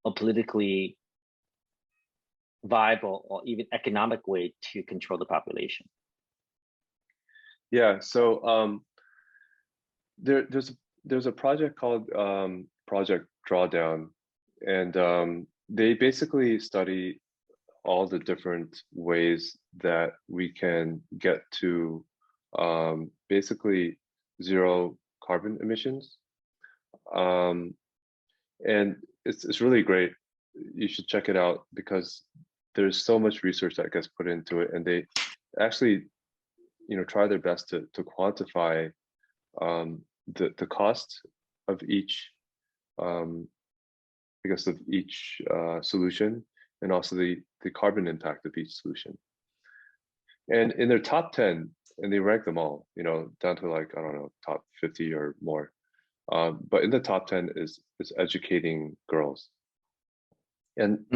or politically viable or even economic way to control the population. Yeah. So there's a project called Project Drawdown, and they basically study all the different ways that we can get to basically zero carbon emissions, and it's really great. You should check it out because there's so much research that gets put into it, and they actually try their best to quantify the cost of each solution, and also the carbon impact of each solution. And in their top 10, and they rank them all, down to like, I don't know, top 50 or more. But in the top 10 is educating girls. And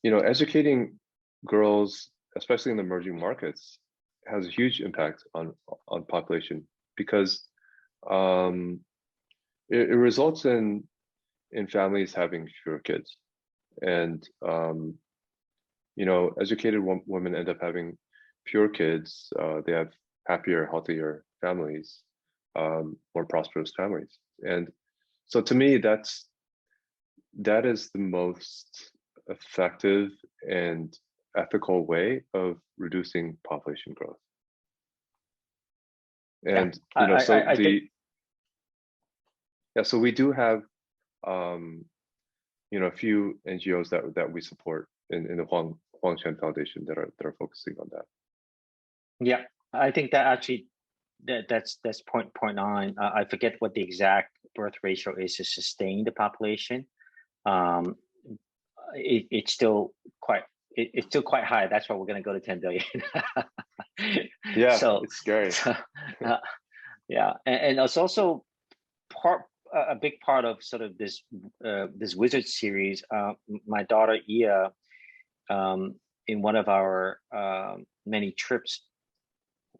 educating girls, especially in the emerging markets, has a huge impact on population because it results in families having fewer kids, and educated women end up having fewer kids. They have happier, healthier families, more prosperous families, and so to me, that is the most effective and ethical way of reducing population growth. And so we do have a few NGOs that we support in the Huang Chen Foundation that are focusing on that. Yeah, I think that actually that's point on. I forget what the exact birth ratio is to sustain the population. It's still quite high. That's why we're going to go to 10 billion. Yeah, so it's scary. Yeah, and it's also a big part of sort of this Wizard series. My daughter Ia, in one of our many trips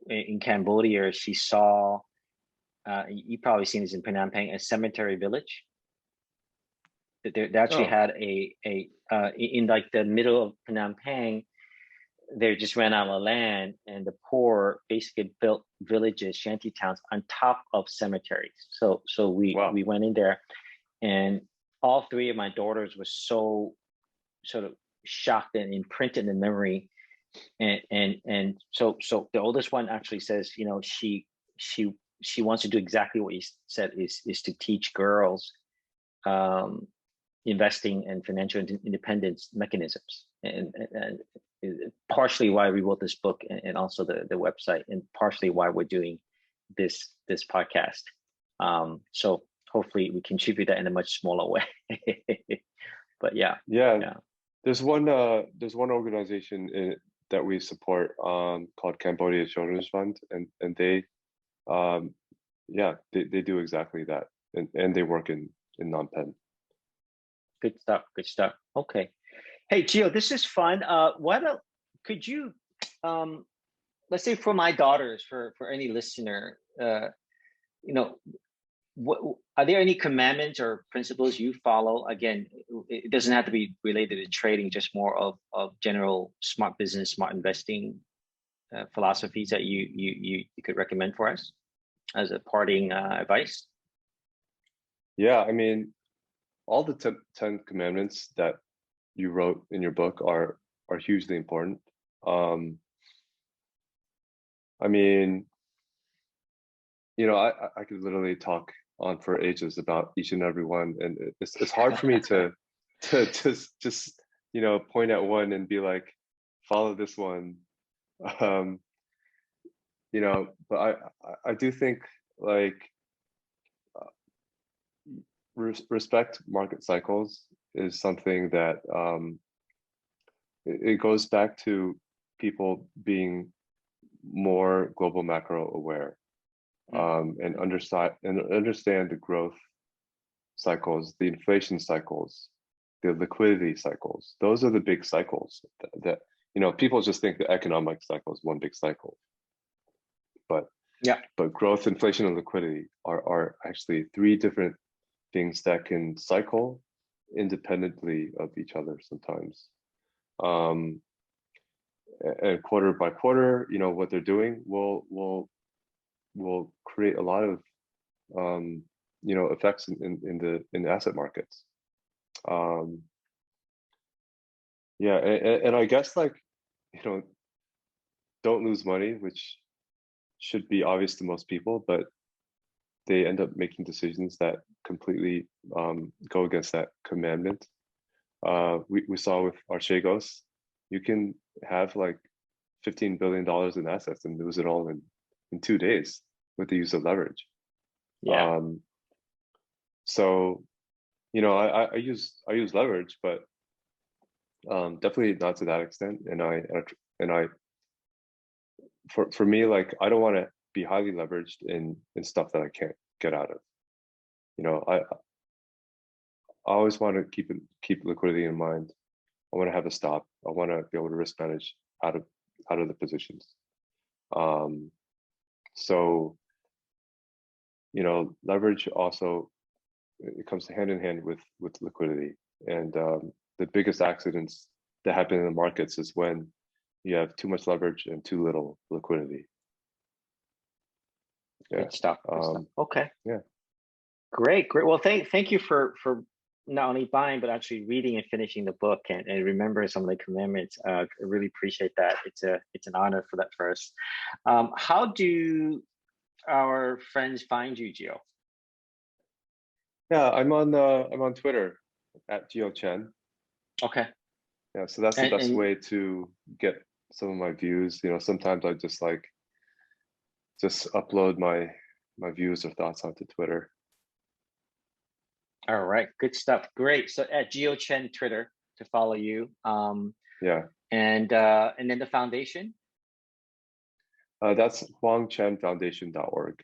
in Cambodia, she saw. You've probably seen this in Phnom Penh, a cemetery village. They actually had a in like the middle of Phnom Penh. They just ran out of land, and the poor basically built villages, shanty towns, on top of cemeteries. So we went in there, and all three of my daughters were so sort of shocked and imprinted in memory, and so the oldest one actually says, she wants to do exactly what you said, is to teach girls investing and financial independence mechanisms, and partially why we wrote this book, and also the website, and partially why we're doing this podcast. So hopefully we contribute that in a much smaller way. But yeah. There's one organization that we support called Cambodia Children's Fund, and they they do exactly that, and they work in Phnom Penh. Good stuff. Okay. Hey, Gio, this is fun. Could you, let's say for my daughters, for any listener, what are there any commandments or principles you follow? Again, it doesn't have to be related to trading, just more of general smart business, smart investing philosophies that you could recommend for us as a parting advice. Yeah, I mean, all the 10 commandments that you wrote in your book are hugely important. I mean, I could literally talk on for ages about each and every one, and it's hard for me to just point at one and be like, follow this one. But I do think, like, respect market cycles is something that it goes back to people being more global macro aware, and understand the growth cycles, the inflation cycles, the liquidity cycles. Those are the big cycles that people just think the economic cycle is one big cycle, but growth, inflation, and liquidity are actually three different things that can cycle independently of each other sometimes. And quarter by quarter, what they're doing will create a lot of effects in the asset markets. And I guess, like, don't lose money, which should be obvious to most people, but they end up making decisions that completely go against that commandment. We saw with Archegos, you can have like $15 billion in assets and lose it all in 2 days with the use of leverage. So I use leverage, but definitely not to that extent. And I for me, like, I don't want to be highly leveraged in stuff that I can't get out of. I always want to keep liquidity in mind. I want to have a stop. I want to be able to risk manage out of the positions. So leverage also, it comes hand in hand with liquidity. And the biggest accidents that happen in the markets is when you have too much leverage and too little liquidity. Good stuff. Okay. Yeah. Great. Well, thank you for not only buying, but actually reading and finishing the book and remembering some of the commandments. I really appreciate that. It's an honor for that for us. How do our friends find you, Geo? Yeah, I'm on Twitter at Geo Chen. Okay. Yeah, so that's the best way to get some of my views. Sometimes I just upload my views or thoughts onto Twitter. All right, good stuff. Great. So at Geo Chen Twitter to follow you. And then the foundation. That's HuangChenFoundation.org.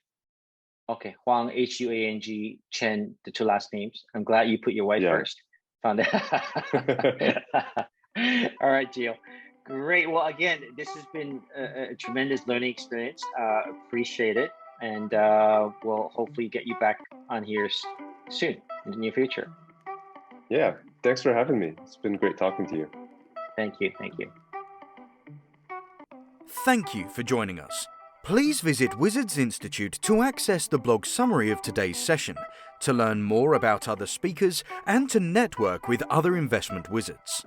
Okay, Huang, Huang, Chen, the two last names. I'm glad you put your wife first. Found it. All right, Geo. Great. Well, again, this has been a tremendous learning experience. Appreciate it. And we'll hopefully get you back on here soon in the near future. Yeah. Thanks for having me. It's been great talking to you. Thank you. Thank you for joining us. Please visit Wizards Institute to access the blog summary of today's session, to learn more about other speakers, and to network with other investment wizards.